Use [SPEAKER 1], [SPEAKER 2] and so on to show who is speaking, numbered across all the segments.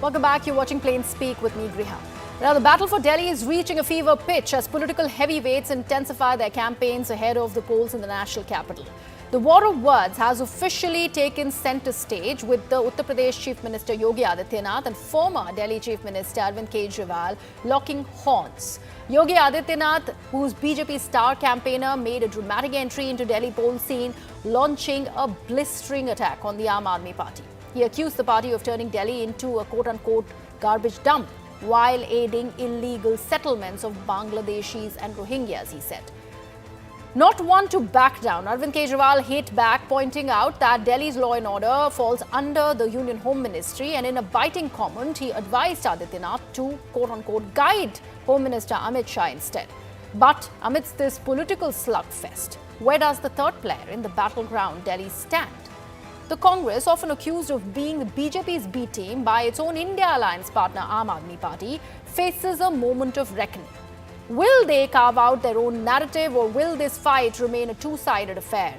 [SPEAKER 1] Welcome back. You're watching Plain Speak with me, Griha. Now, the battle for Delhi is reaching a fever pitch as political heavyweights intensify their campaigns ahead of the polls in the national capital. The war of words has officially taken centre stage with the Uttar Pradesh Chief Minister Yogi Adityanath and former Delhi Chief Minister Arvind Kejriwal locking horns. Yogi Adityanath, who's BJP star campaigner, made a dramatic entry into Delhi poll scene, launching a blistering attack on the Aam Aadmi Party. He accused the party of turning Delhi into a quote-unquote garbage dump while aiding illegal settlements of Bangladeshis and Rohingyas, he said. Not one to back down, Arvind Kejriwal hit back, pointing out that Delhi's law and order falls under the Union Home Ministry, and in a biting comment, he advised Adityanath to quote-unquote guide Home Minister Amit Shah instead. But amidst this political slugfest, where does the third player in the battleground Delhi stand? The Congress, often accused of being the BJP's B team by its own India alliance partner Aam Aadmi Party, faces a moment of reckoning. Will they carve out their own narrative, or will this fight remain a two-sided affair?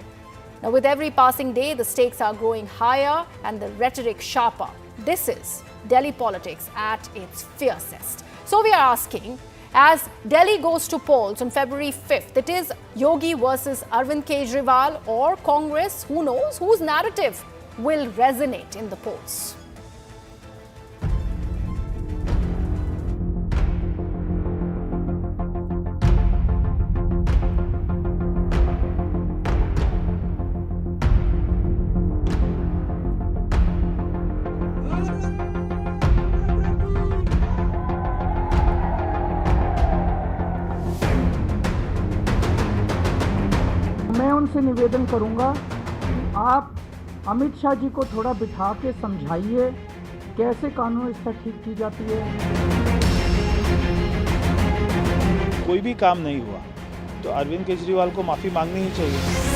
[SPEAKER 1] Now, with every passing day, the stakes are growing higher and the rhetoric sharper. This is Delhi politics at its fiercest. So we are asking, as Delhi goes to polls on February 5th, it is Yogi versus Arvind Kejriwal or Congress, who knows, whose narrative will resonate in the polls.
[SPEAKER 2] मैं उनसे निवेदन करूंगा, आप अमित शाह जी को थोड़ा बिठा के समझाइए कैसे कानून व्यवस्था ठीक की जाती है।
[SPEAKER 3] कोई भी काम नहीं हुआ तो अरविंद केजरीवाल को माफ़ी मांगनी ही चाहिए।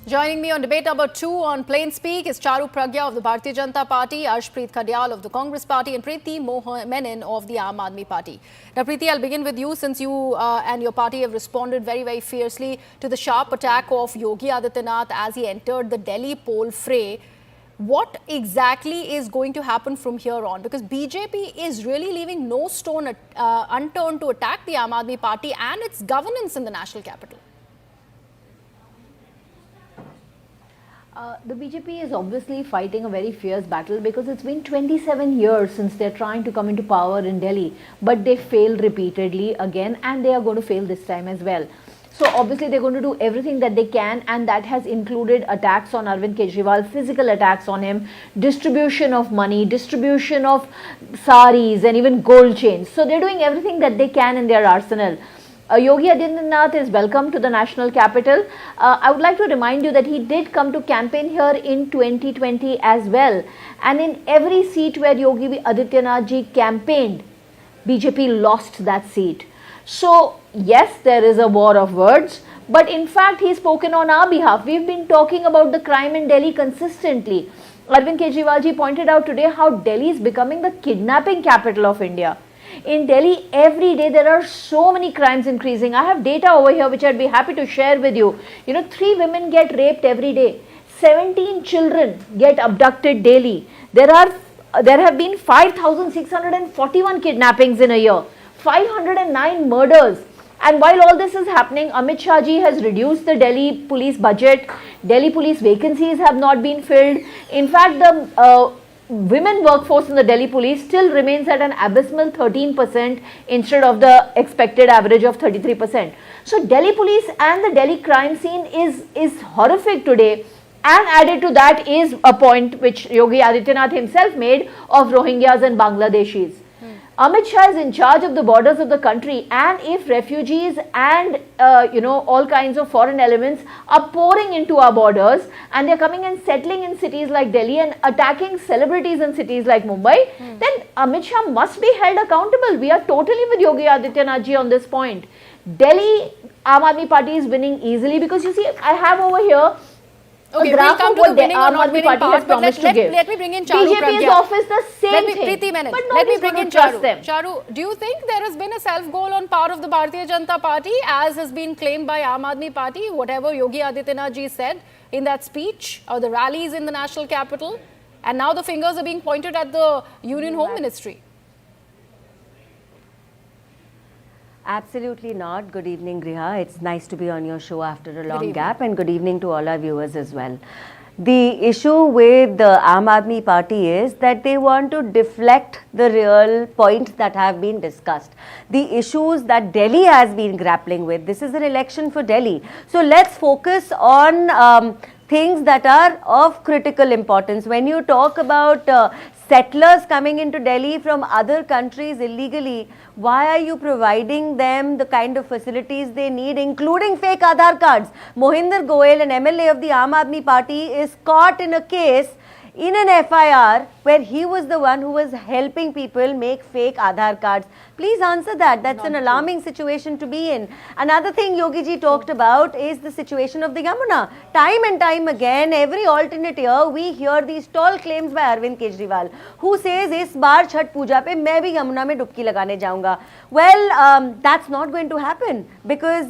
[SPEAKER 1] Joining me on debate number 2 on Plain Speak is Charu Pragya of the Bharatiya Janata Party, Arshpreet Kadyal of the Congress Party, and Preeti Menon of the Aam Aadmi Party. Now, Preeti, I'll begin with you, since you and your party have responded very, very fiercely to the sharp attack of Yogi Adityanath as he entered the Delhi poll fray. What exactly is going to happen from here on? Because BJP is really leaving no stone unturned to attack the Aam Aadmi Party and its governance in the national capital.
[SPEAKER 4] The BJP is obviously fighting a very fierce battle because it's been 27 years since they're trying to come into power in Delhi, but they failed repeatedly again, and they are going to fail this time as well. So obviously they're going to do everything that they can, and that has included attacks on Arvind Kejriwal, physical attacks on him, distribution of money, distribution of saris and even gold chains. So they're doing everything that they can in their arsenal. Yogi Adityanath is welcome to the national capital. I would like to remind you that he did come to campaign here in 2020 as well. And in every seat where Yogi Adityanath ji campaigned, BJP lost that seat. So yes, there is a war of words, but in fact he's spoken on our behalf. We've been talking about the crime in Delhi consistently. Arvind Kejriwal ji pointed out today how Delhi is becoming the kidnapping capital of India. In Delhi, every day there are so many crimes increasing. I have data over here which I'd be happy to share with you. 3 women get raped every day. 17 children get abducted daily. There have been 5,641 kidnappings in a year. 509 murders. And while all this is happening, Amit Shah ji has reduced the Delhi police budget. Delhi police vacancies have not been filled. In fact, the women workforce in the Delhi police still remains at an abysmal 13% instead of the expected average of 33%. So Delhi police and the Delhi crime scene is horrific today, and added to that is a point which Yogi Adityanath himself made of Rohingyas and Bangladeshis. Amit Shah is in charge of the borders of the country, and if refugees and all kinds of foreign elements are pouring into our borders and they're coming and settling in cities like Delhi and attacking celebrities in cities like Mumbai, then Amit Shah must be held accountable. We are totally with Yogi Adityanath ji on this point. Delhi Aam Aadmi Party is winning easily because you see, I have over here
[SPEAKER 1] Okay,
[SPEAKER 4] a graph
[SPEAKER 1] we'll come
[SPEAKER 4] of
[SPEAKER 1] to
[SPEAKER 4] what
[SPEAKER 1] the
[SPEAKER 4] the
[SPEAKER 1] winning or
[SPEAKER 4] Aam
[SPEAKER 1] not
[SPEAKER 4] Aadmi
[SPEAKER 1] winning
[SPEAKER 4] Party has
[SPEAKER 1] part, but
[SPEAKER 4] promised to give.
[SPEAKER 1] let me bring in Charu
[SPEAKER 4] BJP's
[SPEAKER 1] Pragya.
[SPEAKER 4] office the same
[SPEAKER 1] Let me,
[SPEAKER 4] thing.
[SPEAKER 1] Preeti, minute.
[SPEAKER 4] But
[SPEAKER 1] Let me
[SPEAKER 4] nobody's
[SPEAKER 1] bring
[SPEAKER 4] going
[SPEAKER 1] in
[SPEAKER 4] to trust
[SPEAKER 1] Charu.
[SPEAKER 4] them.
[SPEAKER 1] Charu, do you think there has been a self-goal on part of the Bharatiya Janata Party, as has been claimed by Aam Aadmi Party, whatever Yogi Adityanath ji said in that speech, or the rallies in the national capital, and now the fingers are being pointed at the Union Home Ministry?
[SPEAKER 5] Absolutely not. Good evening, Griha. It's nice to be on your show after a long
[SPEAKER 1] evening.
[SPEAKER 5] gap, and good evening to all our viewers as well. The issue with the Aam Aadmi Party is that they want to deflect the real points that have been discussed. The issues that Delhi has been grappling with. This is an election for Delhi. So let's focus on things that are of critical importance. When you talk about settlers coming into Delhi from other countries illegally, why are you providing them the kind of facilities they need, including fake Aadhaar cards? Mohinder Goel, an MLA of the Aam Aadmi Party, is caught in a case in an FIR where he was the one who was helping people make fake Aadhaar cards. Please answer that. That's an alarming situation to be in. Another thing Yogi ji talked about is the situation of the Yamuna. Time and time again, every alternate year, we hear these tall claims by Arvind Kejriwal, who says, "Is baar Chhat Puja pe main bhi Yamuna mein dubki lagane jaunga." Well, that's not going to happen, because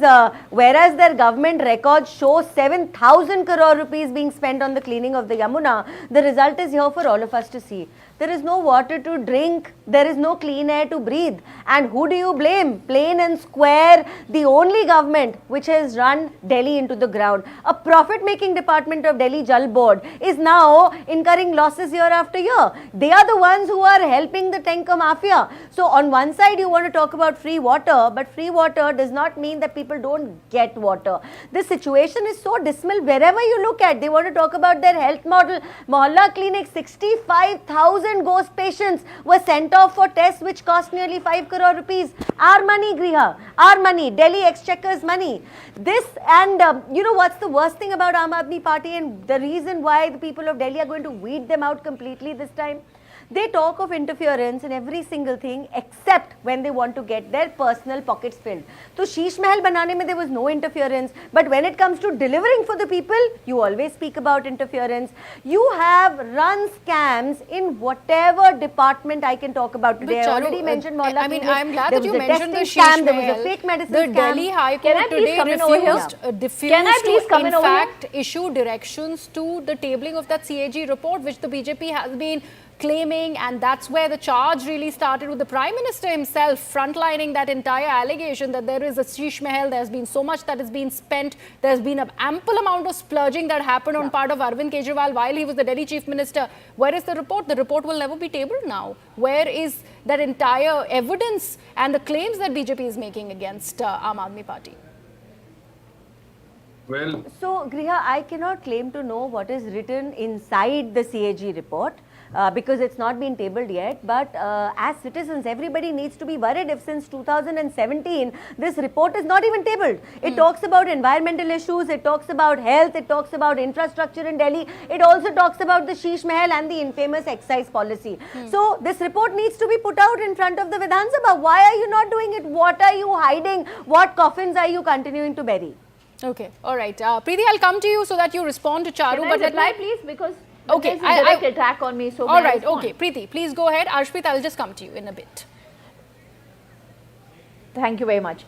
[SPEAKER 5] whereas their government records show 7,000 crore rupees being spent on the cleaning of the Yamuna, the result is here for all of us to see. There is no water to drink, there is no clean air to breathe. And who do you blame? Plain and square, the only government which has run Delhi into the ground. A profit-making department of Delhi Jal Board is now incurring losses year after year. They are the ones who are helping the tanker mafia. So on one side you want to talk about free water, but free water does not mean that people don't get water. This situation is so dismal wherever you look at. They want to talk about their health model. Mohalla clinic, 65,000 ghost patients were sent off for tests which cost nearly 5 crore rupees. Our money, Griha. Our money. Delhi Exchequer's money. This, and you know what's the worst thing about Aam Aadmi Party, and the reason why the people of Delhi are going to weed them out completely this time? They talk of interference in every single thing except when they want to get their personal pockets filled. So Sheesh Mahal banane mein there was no interference, but when it comes to delivering for the people, you always speak about interference. You have run scams in whatever department I can talk about today. I already mentioned Mohalla
[SPEAKER 1] I mean,
[SPEAKER 5] Clinic.
[SPEAKER 1] I'm glad
[SPEAKER 5] There
[SPEAKER 1] that you
[SPEAKER 5] was a
[SPEAKER 1] mentioned the
[SPEAKER 5] testing scam,
[SPEAKER 1] Sheesh
[SPEAKER 5] there was
[SPEAKER 1] Mahal.
[SPEAKER 5] a fake medicine
[SPEAKER 1] The
[SPEAKER 5] scam.
[SPEAKER 1] Delhi High
[SPEAKER 4] Can I
[SPEAKER 1] Court
[SPEAKER 4] please
[SPEAKER 1] today
[SPEAKER 4] come in over here?
[SPEAKER 1] diffused
[SPEAKER 4] Can I please
[SPEAKER 1] to,
[SPEAKER 4] come
[SPEAKER 1] in
[SPEAKER 4] in over here?
[SPEAKER 1] fact, issue directions to the tabling of that CAG report, which the BJP has been claiming, and that's where the charge really started, with the Prime Minister himself frontlining that entire allegation that there is a Sheesh Mahal, there's been so much that has been spent, there's been an ample amount of splurging that happened on part of Arvind Kejriwal while he was the Delhi Chief Minister. Where is the report? The report will never be tabled now. Where is that entire evidence and the claims that BJP is making against Aam Aadmi Party?
[SPEAKER 6] Well,
[SPEAKER 5] So, Griha, I cannot claim to know what is written inside the CAG report because it's not been tabled yet. But as citizens, everybody needs to be worried if since 2017 this report is not even tabled. It talks about environmental issues, it talks about health, it talks about infrastructure in Delhi, it also talks about the Sheesh Mahal and the infamous excise policy. So, this report needs to be put out in front of the Vidhan Sabha. Why are you not doing it? What are you hiding? What coffins are you continuing to bury?
[SPEAKER 1] Okay, all right. Preeti, I'll come to you so that you respond to Charu.
[SPEAKER 4] Can I
[SPEAKER 1] but let
[SPEAKER 4] reply,
[SPEAKER 1] me-
[SPEAKER 4] please? Because
[SPEAKER 1] Okay,
[SPEAKER 4] there's a direct attack on me. So
[SPEAKER 1] all
[SPEAKER 4] may I
[SPEAKER 1] right,
[SPEAKER 4] respond?
[SPEAKER 1] okay. Preeti, please go ahead. Arshpreet, I'll just come to you in a bit.
[SPEAKER 4] Thank you very much.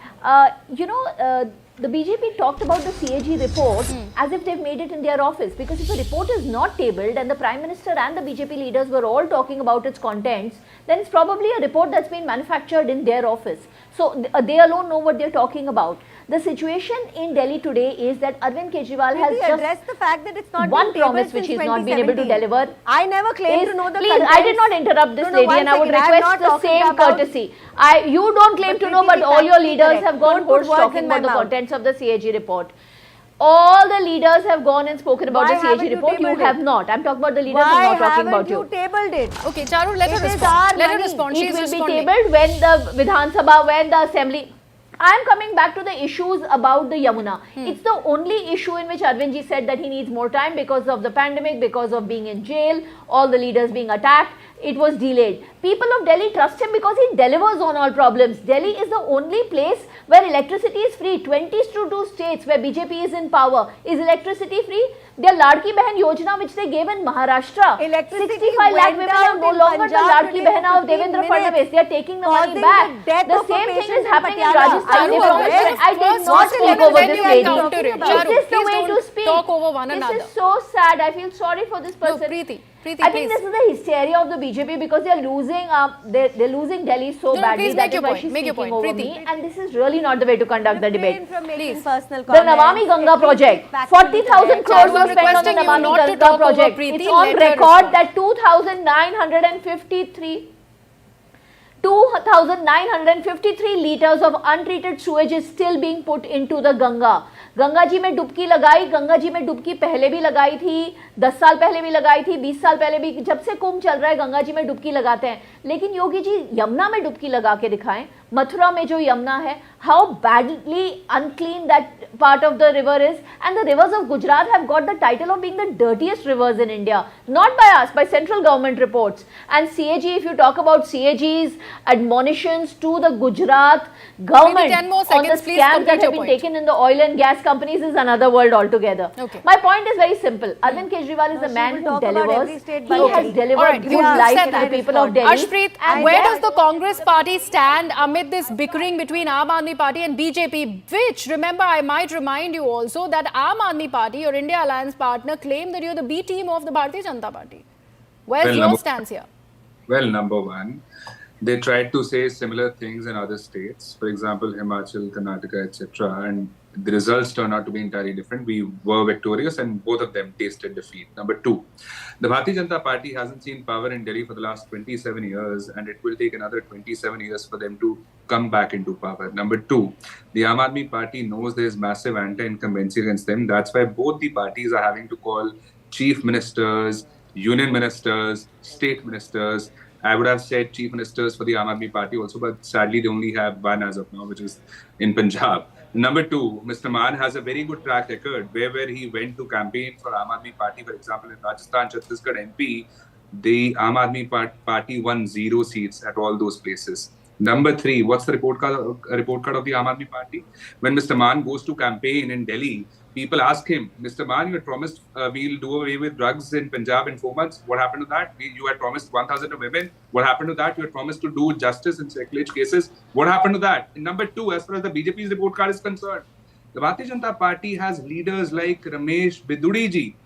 [SPEAKER 4] The BJP talked about the CAG report as if they've made it in their office, because if a report is not tabled and the Prime Minister and the BJP leaders were all talking about its contents, then it's probably a report that's been manufactured in their office. So they alone know what they're talking about. The situation in Delhi today is that Arvind Kejriwal has
[SPEAKER 5] Please
[SPEAKER 4] just
[SPEAKER 5] address the fact that it's not
[SPEAKER 4] one
[SPEAKER 5] been tabled
[SPEAKER 4] promise which
[SPEAKER 5] since
[SPEAKER 4] he's not been able to
[SPEAKER 5] 2017.
[SPEAKER 4] deliver.
[SPEAKER 5] I never claimed
[SPEAKER 4] Is,
[SPEAKER 5] to know the
[SPEAKER 4] please,
[SPEAKER 5] contents.
[SPEAKER 4] I did not interrupt this
[SPEAKER 5] No,
[SPEAKER 4] lady,
[SPEAKER 5] one
[SPEAKER 4] and I would
[SPEAKER 5] second, I'm
[SPEAKER 4] request
[SPEAKER 5] not
[SPEAKER 4] the
[SPEAKER 5] talking
[SPEAKER 4] same
[SPEAKER 5] about-
[SPEAKER 4] courtesy. You don't claim
[SPEAKER 5] But
[SPEAKER 4] to know,
[SPEAKER 5] Preeti,
[SPEAKER 4] but all your
[SPEAKER 5] thank you,
[SPEAKER 4] leaders
[SPEAKER 5] correct.
[SPEAKER 4] have gone
[SPEAKER 5] Don't put
[SPEAKER 4] hoarse
[SPEAKER 5] words
[SPEAKER 4] talking
[SPEAKER 5] in my
[SPEAKER 4] about the
[SPEAKER 5] mouth.
[SPEAKER 4] contents of the CAG report. All the leaders have gone and spoken about
[SPEAKER 5] Why
[SPEAKER 4] the
[SPEAKER 5] haven't
[SPEAKER 4] CAG
[SPEAKER 5] you
[SPEAKER 4] report. You
[SPEAKER 5] tabled
[SPEAKER 4] have
[SPEAKER 5] it?
[SPEAKER 4] not. I'm talking about the leaders.
[SPEAKER 5] Why
[SPEAKER 4] I'm not talking
[SPEAKER 5] haven't
[SPEAKER 4] about
[SPEAKER 5] you tabled it?
[SPEAKER 1] Okay, Charu, let her
[SPEAKER 5] It is
[SPEAKER 1] respond.
[SPEAKER 5] our
[SPEAKER 1] Let her
[SPEAKER 5] money.
[SPEAKER 1] respond.
[SPEAKER 4] It
[SPEAKER 1] She's
[SPEAKER 4] will be
[SPEAKER 1] responding.
[SPEAKER 4] tabled when the Vidhan Sabha, when the Assembly. I'm coming back to the issues about the Yamuna. It's the only issue in which Arvind ji said that he needs more time because of the pandemic, because of being in jail, all the leaders being attacked. it was delayed. People of Delhi trust him because he delivers on all problems. Delhi is the only place where electricity is free. 22 states where BJP is in power. Is electricity free? Their Ladki Behan Yojana, which they gave in Maharashtra,
[SPEAKER 5] Electricity
[SPEAKER 4] 65 lakh
[SPEAKER 5] went
[SPEAKER 4] women are
[SPEAKER 5] out
[SPEAKER 4] no
[SPEAKER 5] in
[SPEAKER 4] longer the
[SPEAKER 5] Punjab
[SPEAKER 4] Ladki
[SPEAKER 5] today
[SPEAKER 4] Behana of
[SPEAKER 5] for 15
[SPEAKER 4] Devendra Fadnavis.
[SPEAKER 5] minutes,
[SPEAKER 4] They are taking the money
[SPEAKER 5] causing
[SPEAKER 4] back.
[SPEAKER 5] the death
[SPEAKER 4] The
[SPEAKER 5] of a
[SPEAKER 4] same thing
[SPEAKER 5] patient
[SPEAKER 4] is
[SPEAKER 5] in
[SPEAKER 4] happening in
[SPEAKER 5] Patiala.
[SPEAKER 4] Rajasthan. They
[SPEAKER 5] Charu,
[SPEAKER 4] promised
[SPEAKER 5] where-
[SPEAKER 4] it. I did
[SPEAKER 1] First
[SPEAKER 4] not
[SPEAKER 1] let
[SPEAKER 4] speak
[SPEAKER 1] us
[SPEAKER 4] over
[SPEAKER 1] then
[SPEAKER 4] this
[SPEAKER 1] you
[SPEAKER 4] lady.
[SPEAKER 1] encounter it.
[SPEAKER 4] Is
[SPEAKER 1] Charu,
[SPEAKER 4] this the
[SPEAKER 1] please
[SPEAKER 4] way to
[SPEAKER 1] don't
[SPEAKER 4] speak?
[SPEAKER 1] talk over one
[SPEAKER 4] This
[SPEAKER 1] another.
[SPEAKER 4] is so sad. I feel sorry for this
[SPEAKER 1] No,
[SPEAKER 4] person.
[SPEAKER 1] Preeti,
[SPEAKER 4] I think
[SPEAKER 1] please.
[SPEAKER 4] this is the hysteria of the BJP because they are losing. They're losing Delhi so
[SPEAKER 1] No,
[SPEAKER 4] badly.
[SPEAKER 1] please
[SPEAKER 4] That
[SPEAKER 1] make
[SPEAKER 4] is
[SPEAKER 1] your
[SPEAKER 4] why
[SPEAKER 1] point.
[SPEAKER 4] she's
[SPEAKER 1] Make your
[SPEAKER 4] speaking
[SPEAKER 1] point,
[SPEAKER 4] over
[SPEAKER 1] Preeti.
[SPEAKER 4] me, and this is really not the way to conduct the debate.
[SPEAKER 5] Refrain from making
[SPEAKER 1] Please.
[SPEAKER 5] personal
[SPEAKER 4] The
[SPEAKER 5] comments.
[SPEAKER 4] Navami Ganga
[SPEAKER 5] At least
[SPEAKER 4] project,
[SPEAKER 5] get factually
[SPEAKER 4] 40,000
[SPEAKER 5] correct.
[SPEAKER 4] crores
[SPEAKER 1] Charu,
[SPEAKER 4] were
[SPEAKER 1] I'm
[SPEAKER 4] spent on the
[SPEAKER 1] requesting you
[SPEAKER 4] Navami
[SPEAKER 1] not to
[SPEAKER 4] Ganga
[SPEAKER 1] talk over
[SPEAKER 4] project.
[SPEAKER 1] Preeti.
[SPEAKER 4] It's on
[SPEAKER 1] Let her
[SPEAKER 4] record
[SPEAKER 1] respond.
[SPEAKER 4] that 2,953 liters of untreated sewage is still being put into the Ganga. Ganga ji में डुबकी लगाई, गंगा जी में डुबकी पहले भी लगाई थी, 10 साल पहले भी लगाई थी, 20 साल पहले भी, जब से कुंभ चल रहा है गंगा जी में डुबकी लगाते हैं. लेकिन योगी जी यमुना में डुबकी लगा के दिखाएं. मथुरा में जो यमुना है, how badly unclean that part of the river is, and the rivers of Gujarat have got the title of being the dirtiest rivers in India, not by us, by central government reports. And CAG, if you talk about CAG's admonitions to the Gujarat government
[SPEAKER 1] 10 more
[SPEAKER 4] on the
[SPEAKER 1] seconds, please
[SPEAKER 4] scams
[SPEAKER 1] complete
[SPEAKER 4] that have
[SPEAKER 1] your
[SPEAKER 4] been
[SPEAKER 1] point.
[SPEAKER 4] taken in the oil and gas companies is another world altogether.
[SPEAKER 1] Okay.
[SPEAKER 4] My point is very simple. Arvind Kejriwal is a
[SPEAKER 5] she
[SPEAKER 4] man
[SPEAKER 5] will
[SPEAKER 4] who
[SPEAKER 5] talk about
[SPEAKER 4] delivers.
[SPEAKER 5] every state
[SPEAKER 4] He
[SPEAKER 5] by
[SPEAKER 4] has
[SPEAKER 5] state.
[SPEAKER 4] delivered
[SPEAKER 1] Alright,
[SPEAKER 4] good
[SPEAKER 1] you
[SPEAKER 4] life
[SPEAKER 1] said
[SPEAKER 4] to
[SPEAKER 1] that.
[SPEAKER 4] the people of Delhi.
[SPEAKER 1] Ashpreet,
[SPEAKER 4] And
[SPEAKER 1] where
[SPEAKER 4] that-
[SPEAKER 1] does the Congress party stand amid this bickering between Aam Aadmi Party and BJP, which, remember, I might remind you also that Aam Aadmi Party, your India Alliance partner, claim that you're the B team of the Bharatiya Janata Party. Where's
[SPEAKER 6] Well,
[SPEAKER 1] your
[SPEAKER 6] number-
[SPEAKER 1] stance here?
[SPEAKER 6] Well, number one, they tried to say similar things in other states, for example, Himachal, Karnataka, etc. And the results turned out to be entirely different. We were victorious and both of them tasted defeat. Number two, the Bharatiya Janata Party hasn't seen power in Delhi for the last 27 years and it will take another 27 years for them to come back into power. Number two, the Aam Aadmi Party knows there is massive anti-incumbency against them. That's why both the parties are having to call chief ministers, union ministers, state ministers. I would have said chief ministers for the Aam Aadmi Party also, but sadly they only have one as of now, which is in Punjab. Number two, Mr. Maan has a very good track record where he went to campaign for Aam Aadmi Party, for example, in Rajasthan, Chhattisgarh, MP, the Aam Aadmi Party won 0 seats at all those places. Number three, what's the report card of the Aam Aadmi Party? When Mr. Maan goes to campaign in Delhi, people ask him, Mr. Maan, you had promised we'll do away with drugs in Punjab in 4 months. What happened to that? You had promised 1,000 women. What happened to that? You had promised to do justice in sacrilege cases. What happened to that? And number two, as far as the BJP's report card is concerned, the Bharatiya Janata Party has leaders like Ramesh Biduri ji,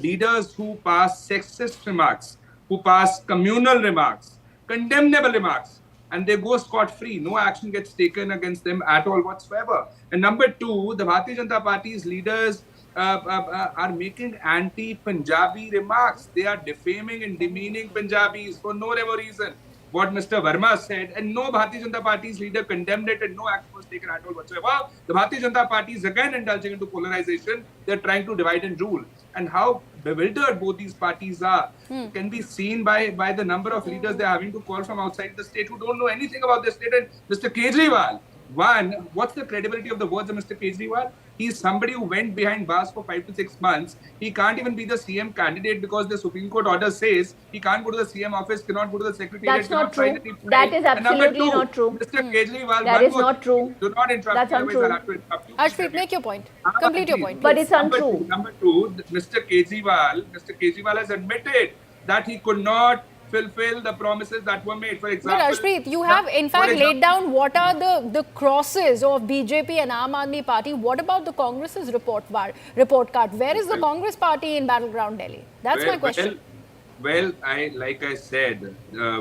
[SPEAKER 6] leaders who pass sexist remarks, who pass communal remarks, condemnable remarks, and they go scot-free. No action gets taken against them at all whatsoever. And number two, the Bharatiya Janata Party's leaders are making anti-Punjabi remarks. They are defaming and demeaning Punjabis for no reason. What Mr. Verma said, and no Bharatiya Janata Party's leader condemned it, and no action was taken at all whatsoever. The Bharatiya Janata Party is again indulging into polarization. They're trying to divide and rule. And how bewildered both these parties are can be seen by the number of leaders they're having to call from outside the state who don't know anything about the state. And Mr. Kejriwal, one, what's the credibility of the words of Mr. Kejriwal? He's somebody who went behind bars for 5 to 6 months. He can't even be the CM candidate because the Supreme Court order says he can't go to the CM office, cannot go to the secretariat.
[SPEAKER 4] That's not
[SPEAKER 6] cannot
[SPEAKER 4] true.
[SPEAKER 6] sign any
[SPEAKER 4] That
[SPEAKER 6] file.
[SPEAKER 4] is
[SPEAKER 6] And number
[SPEAKER 4] absolutely
[SPEAKER 6] two,
[SPEAKER 4] not true.
[SPEAKER 6] Mr. Kejriwal,
[SPEAKER 4] That
[SPEAKER 6] one
[SPEAKER 4] is
[SPEAKER 6] more
[SPEAKER 4] not
[SPEAKER 6] thing.
[SPEAKER 4] true.
[SPEAKER 6] Do not interrupt
[SPEAKER 4] That's
[SPEAKER 6] me, otherwise
[SPEAKER 4] untrue.
[SPEAKER 6] I'll have to interrupt you.
[SPEAKER 1] Ashpreet, make your point. Complete your point.
[SPEAKER 4] But
[SPEAKER 1] please.
[SPEAKER 4] it's untrue.
[SPEAKER 6] Number two, Mr. Kejriwal has admitted that he could not fulfill the promises that were made. For
[SPEAKER 1] But
[SPEAKER 6] example,
[SPEAKER 1] Ashpreet, you have in fact laid down what are the crosses of BJP and Aam Aadmi Party. What about the Congress's report card? Where is the Congress party in battleground Delhi? That's my question.
[SPEAKER 6] Well, like I said,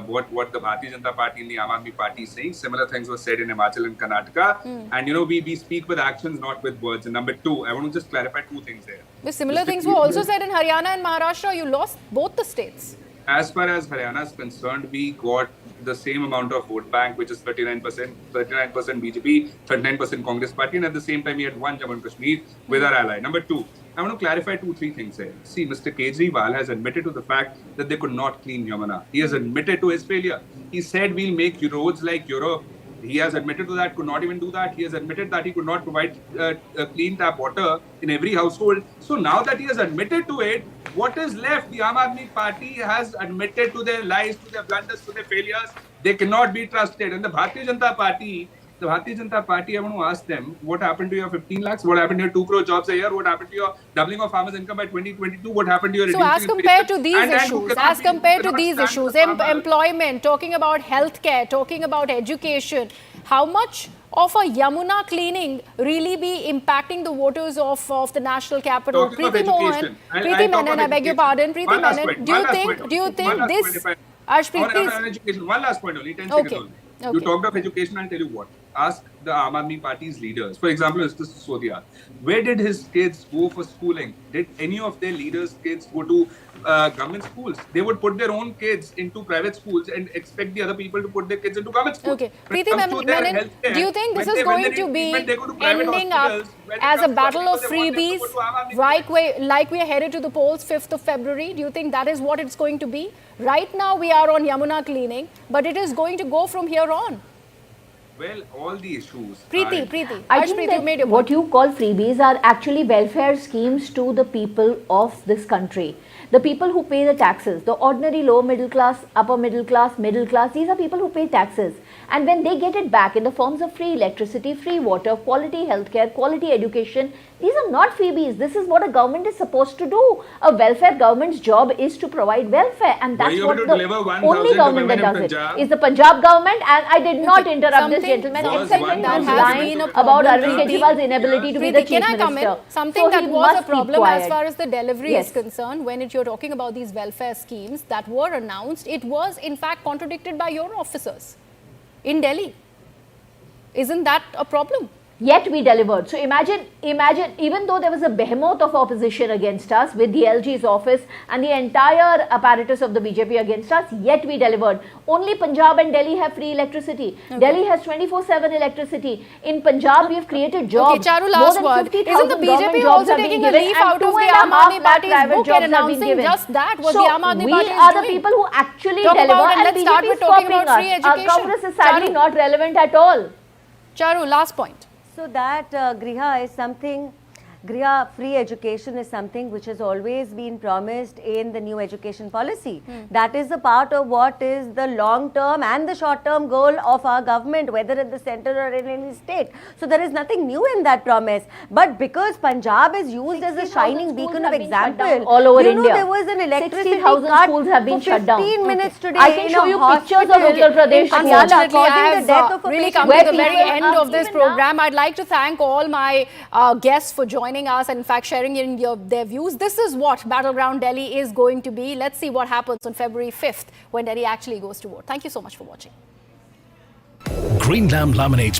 [SPEAKER 6] what the Bharatiya Janata Party and the Aam Aadmi Party is saying, similar things were said in Himachal and Karnataka. And we speak with actions, not with words. And number two, I want to just clarify 2 things there.
[SPEAKER 1] But similar things were also said in Haryana and Maharashtra. You lost both the states.
[SPEAKER 6] As far as Haryana is concerned, we got the same amount of vote bank, which is 39% BJP, 39% Congress Party, and at the same time, we had one Jammu and Kashmir with our ally. Number two, I want to clarify 2-3 things here. See, Mr. Kejriwal has admitted to the fact that they could not clean Yamuna. He has admitted to his failure. He said we'll make roads like Europe. He has admitted to that, could not even do that. He has admitted that he could not provide clean tap water in every household. So now that he has admitted to it, what is left? The Aam Aadmi Party has admitted to their lies, to their blunders, to their failures. They cannot be trusted. And the Bharatiya Janata Party, I want to ask them, what happened to your 15 lakhs? What happened to your 2 crore jobs a year? What happened to your doubling of farmers' income by 2022? What happened to your
[SPEAKER 1] So as compared to these issues, employment, talking about healthcare, talking about education, how much of a Yamuna cleaning really be impacting the voters of the national capital?
[SPEAKER 6] Preeti Mohan,
[SPEAKER 1] I beg your pardon, Preeti Menon, do you think this... Arshpreet, please.
[SPEAKER 6] One last point only, 10 seconds only. You talked of education, I'll tell you what. Ask the Aam Aadmi Party's leaders. For example, Mr. Sisodia. Where did his kids go for schooling? Did any of their leaders' kids go to government schools? They would put their own kids into private schools and expect the other people to put their kids into government schools.
[SPEAKER 1] Okay. Preeti Menon, do you think this is going to be ending up as a battle of freebies, like we are headed to the polls 5th of February? Do you think that is what it's going to be? Right now we are on Yamuna cleaning, but it is going to go from here on.
[SPEAKER 6] Well, all the issues.
[SPEAKER 1] Preeti.
[SPEAKER 4] I think that what you call freebies are actually welfare schemes to the people of this country. The people who pay the taxes, the ordinary low middle class, upper middle class, these are people who pay taxes. And when they get it back in the forms of free electricity, free water, quality healthcare, quality education, these are not freebies. This is what a government is supposed to do. A welfare government's job is to provide welfare, and that's what the only government that does it is the Punjab government. And I did not interrupt this gentleman except when he was lying about Arvind Kejriwal's inability to be the chief minister.
[SPEAKER 1] Something that was a problem as far as the delivery is concerned, when you're talking about these welfare schemes that were announced, it was in fact contradicted by your officers in Delhi. Isn't that a problem?
[SPEAKER 4] Yet we delivered. So imagine, even though there was a behemoth of opposition against us with the LG's office and the entire apparatus of the BJP against us, yet we delivered. Only Punjab and Delhi have free electricity. Delhi has 24/7 electricity. In Punjab, we have created jobs.
[SPEAKER 1] Okay, Charu, last word. Isn't the BJP also taking a leaf out of the Aam Aadmi Party's book and announcing just that? What the Aam Aadmi Party is doing?
[SPEAKER 4] We are the people who actually deliver, and
[SPEAKER 1] let's start with talking about free education.
[SPEAKER 4] Congress is sadly not relevant at all.
[SPEAKER 1] Charu, last point.
[SPEAKER 5] So that Griha is something, Griha, free education is something which has always been promised in the new education policy. That is a part of what is the long-term and the short-term goal of our government, whether at the centre or in any state. So there is nothing new in that promise. But because Punjab is used as a shining beacon of example,
[SPEAKER 4] all over India,
[SPEAKER 5] there was an electricity
[SPEAKER 4] 60,000
[SPEAKER 5] cut
[SPEAKER 4] schools have been
[SPEAKER 5] for
[SPEAKER 4] shut down.
[SPEAKER 5] 15 minutes today.
[SPEAKER 4] I can show you pictures of Uttar Pradesh.
[SPEAKER 1] Unfortunately, I have really come to the very end of this program. I'd like to thank all my guests for joining us and in fact sharing their views. This is what Battleground Delhi is going to be. Let's see what happens on February 5th when Delhi actually goes to vote. Thank you so much for watching.
[SPEAKER 7] Green Lamb laminates